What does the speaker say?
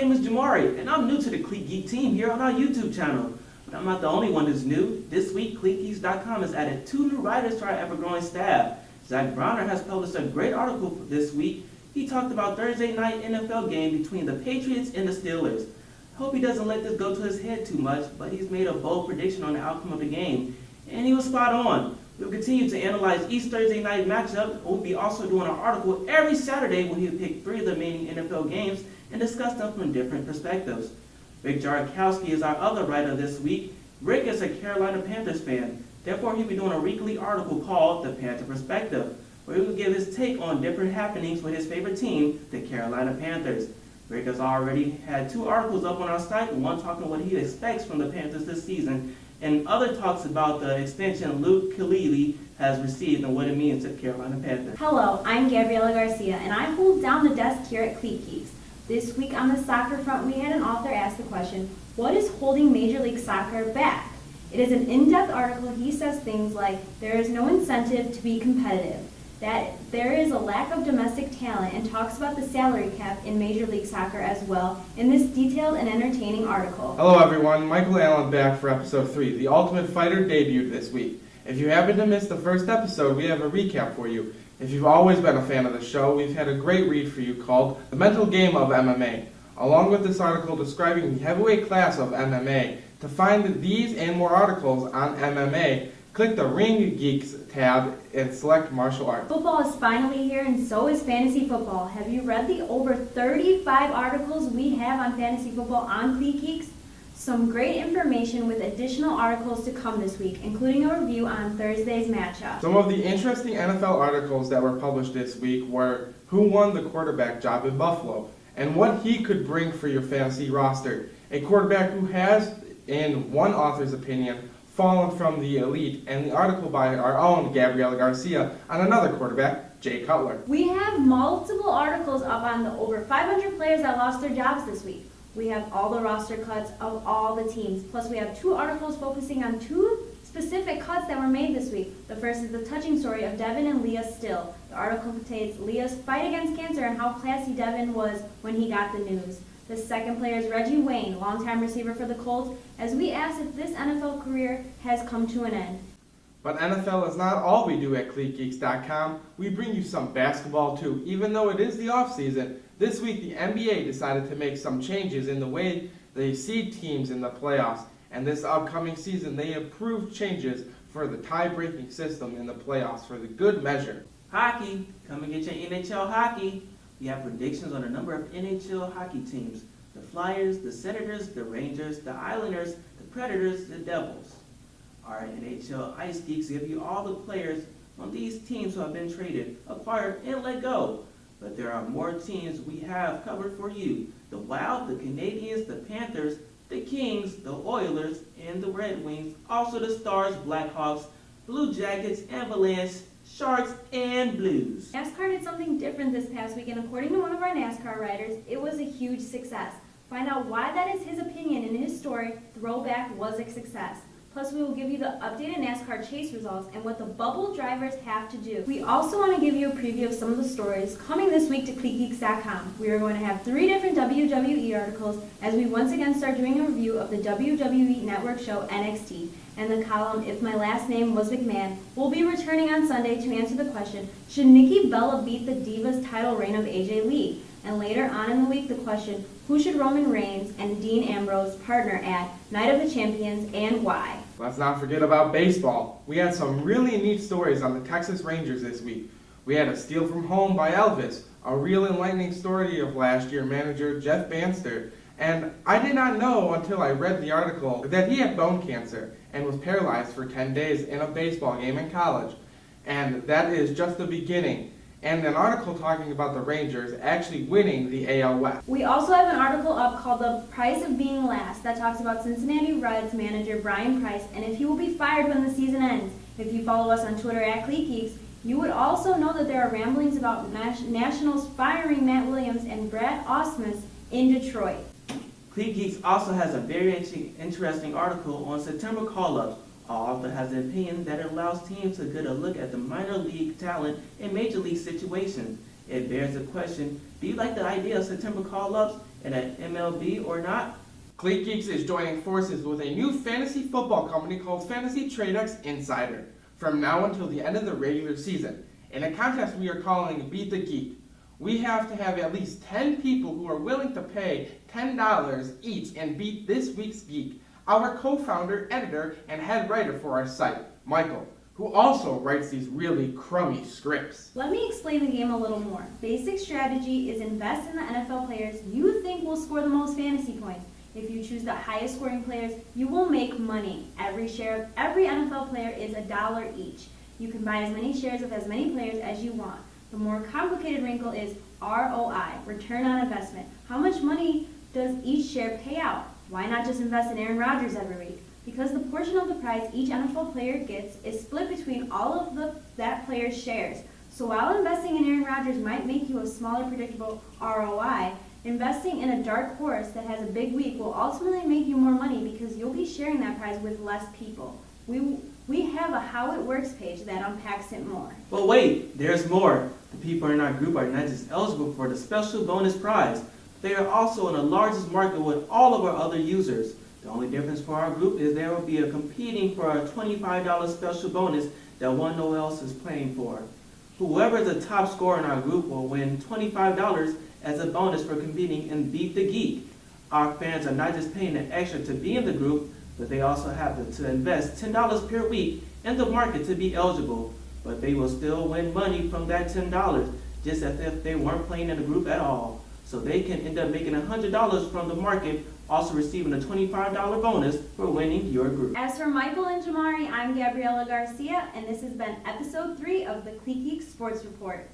name is Jamari, and I'm new to the Cleat Geek team here on our YouTube channel. But I'm not the only one who's new. This week, CleatGeeks.com has added 2 new writers to our ever-growing staff. Zach Bronner has published a great article this week. He talked about Thursday night NFL game between the Patriots and the Steelers. I hope he doesn't let this go to his head too much, but he's made a bold prediction on the outcome of the game, and he was spot on. We'll continue to analyze each Thursday night matchup. We'll be also doing an article every Saturday when he'll pick 3 of the remaining NFL games and discuss them from different perspectives. Rick Jarkowski is our other writer this week. Rick is a Carolina Panthers fan. Therefore, he'll be doing a weekly article called The Panther Perspective, where he will give his take on different happenings with his favorite team, the Carolina Panthers. Rick has already had 2 articles up on our site, one talking what he expects from the Panthers this season, and other talks about the extension Luke Kuechly has received and what it means to the Carolina Panthers. Hello, I'm Gabriela Garcia, and I hold down the desk here at Cleat Geeks. This week on the soccer front, we had an author ask the question, what is holding Major League Soccer back? It is an in-depth article. He says things like, there is no incentive to be competitive, that there is a lack of domestic talent, and talks about the salary cap in Major League Soccer as well in this detailed and entertaining article. Hello everyone, Michael Allen back for episode 3. The Ultimate Fighter debuted this week. If you happen to miss the first episode, we have a recap for you. If you've always been a fan of the show, we've had a great read for you called The Mental Game of MMA, along with this article describing the heavyweight class of MMA. To find these and more articles on MMA, click the Ring Geeks tab and select Martial Arts. Football is finally here, and so is fantasy football. Have you read the over 35 articles we have on fantasy football on Cleat Geeks? Some great information with additional articles to come this week, including a review on Thursday's matchup. Some of the interesting NFL articles that were published this week were who won the quarterback job in Buffalo and what he could bring for your fantasy roster. A quarterback who has, in one author's opinion, fallen from the elite, and the article by our own Gabriela Garcia on another quarterback, Jay Cutler. We have multiple articles up on the over 500 players that lost their jobs this week. We have all the roster cuts of all the teams. Plus, we have 2 articles focusing on 2 specific cuts that were made this week. The first is the touching story of Devin and Leah Still. The article contains Leah's fight against cancer and how classy Devin was when he got the news. The second player is Reggie Wayne, longtime receiver for the Colts, as we ask if this NFL career has come to an end. But NFL is not all we do at CleatGeeks.com. We bring you some basketball too. Even though it is the off-season, this week the NBA decided to make some changes in the way they seed teams in the playoffs. And this upcoming season, they approved changes for the tie-breaking system in the playoffs for the good measure. Hockey, come and get your NHL hockey. We have predictions on a number of NHL hockey teams. The Flyers, the Senators, the Rangers, the Islanders, the Predators, the Devils. Our NHL Ice Geeks give you all the players on these teams who have been traded, acquired, and let go. But there are more teams we have covered for you. The Wild, the Canadiens, the Panthers, the Kings, the Oilers, and the Red Wings. Also the Stars, Blackhawks, Blue Jackets, Avalanche, Sharks, and Blues. NASCAR did something different this past week, and according to one of our NASCAR writers, it was a huge success. Find out why that is his opinion in his story, Throwback Was a Success. Plus, we will give you the updated NASCAR chase results and what the bubble drivers have to do. We also want to give you a preview of some of the stories coming this week to CleatGeeks.com. We are going to have 3 different WWE articles as we once again start doing a review of the WWE Network show NXT. And the column, If My Last Name Was McMahon, will be returning on Sunday to answer the question, should Nikki Bella beat the Divas title reign of AJ Lee? And later on in the week, the question, who should Roman Reigns and Dean Ambrose partner at Night of the Champions and why? Let's not forget about baseball. We had some really neat stories on the Texas Rangers this week. We had a steal from home by Elvis, a real enlightening story of last year manager Jeff Banster. And I did not know until I read the article that he had bone cancer and was paralyzed for 10 days in a baseball game in college. And that is just the beginning. And an article talking about the Rangers actually winning the AL West. We also have an article up called The Price of Being Last that talks about Cincinnati Reds manager Brian Price and if he will be fired when the season ends. If you follow us on Twitter at Cleat Geeks, you would also know that there are ramblings about Nationals firing Matt Williams and Brad Ausmus in Detroit. Cleat Geeks also has a very interesting article on September call-ups. Our author has an opinion that it allows teams to get a look at the minor league talent in major league situations. It bears the question, do you like the idea of September call-ups? in an MLB or not? Cleat Geeks is joining forces with a new fantasy football company called Fantasy TradeX Insider from now until the end of the regular season. In a contest we are calling Beat the Geek. We have to have at least 10 people who are willing to pay $10 each and beat this week's geek. Our co-founder, editor, and head writer for our site, Michael, who also writes these really crummy scripts. Let me explain the game a little more. Basic strategy is invest in the NFL players you think will score the most fantasy points. If you choose the highest scoring players, you will make money. Every share of every NFL player is $1 each. You can buy as many shares of as many players as you want. The more complicated wrinkle is ROI, return on investment. How much money does each share pay out? Why not just invest in Aaron Rodgers every week? Because the portion of the prize each NFL player gets is split between all of that player's shares. So while investing in Aaron Rodgers might make you a smaller predictable ROI, investing in a dark horse that has a big week will ultimately make you more money because you'll be sharing that prize with less people. We have a How It Works page that unpacks it more. But wait, there's more. The people in our group are not just eligible for the special bonus prize, they are also in the largest market with all of our other users. The only difference for our group is there will be a competing for a $25 special bonus that one no else is playing for. Whoever is the top scorer in our group will win $25 as a bonus for competing in Beat the Geek. Our fans are not just paying an extra to be in the group, but they also have to invest $10 per week in the market to be eligible. But they will still win money from that $10, just as if they weren't playing in the group at all. So they can end up making $100 from the market, also receiving a $25 bonus for winning your group. As for Michael and Jamari, I'm Gabriela Garcia, and this has been episode 3 of the Cleat Geeks Sports Report.